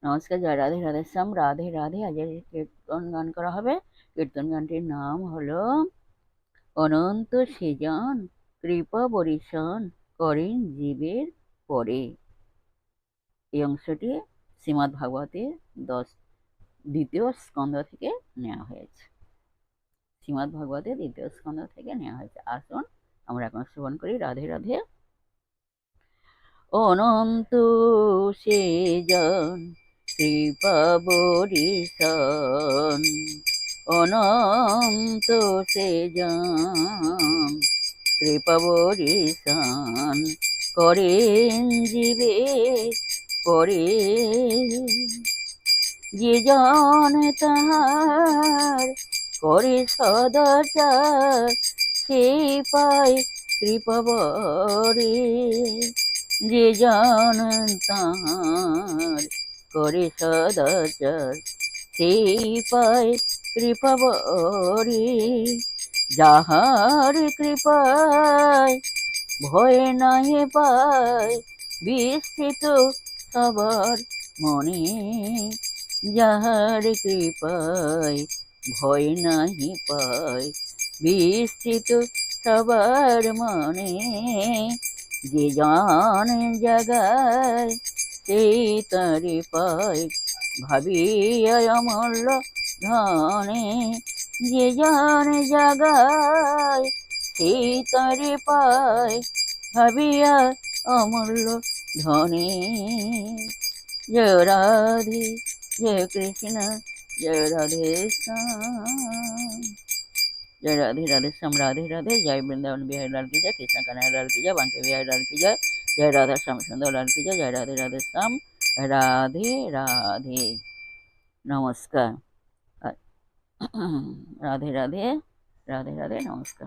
নমস্কার, জয় রাধে রাধেশ্যাম, রাধে রাধে। আজ কীর্তন গান করা হবে। কীর্তন গানটির নাম হলো অনন্ত সেজন কৃপা বরিশন করেন জীবের পরে। এই অংশটি শ্রীমদ্ ভাগবতের দ্বিতীয় স্কন্ধ থেকে নেওয়া হয়েছে। শ্রীমদ্ ভাগবতের দ্বিতীয় স্কন্ধ থেকে নেওয়া হয়েছে। আসুন আমরা এখন শ্রবণ করি। রাধে রাধে। অনন্ত সেজন কৃপা বরিশন, অনন্ত সেজন কৃপা বরিশন করেন জীবে পরে। যে জন তাহার করে সদাচার, সে পায় কৃপা বরে। যে জন তাহার করে সদাচার, সেই পায় কৃপা বরে। যাহার কৃপায় ভয় নাহি পায় বিস্তৃত সবার মনে। যাহার কৃপায় ভয় নাহি পায় বিস্তৃত সবার মনে। যে জন জাগায় সেই তারে পায় ভাবিয়া অমূল্য ধনে। যে জন জাগায় সেই তারে পায় ভাবিয়া অমূল্য ধনে। জয় রাধে, জয় কৃষ্ণ, জয় রাধে শ্যাম। जय राधे राधे श्याम, राधे राधे। जय वृंदावन बिहारी लाल की जय, कृष्ण कन्हैया लाल की जय, बांके बिहारी लाल की जय, जय राधा श्याम सुंदर लाल की जय, जय राधे राधे श्याम, राधे राधे। नमस्कार। राधे राधे, राधे राधे, नमस्कार।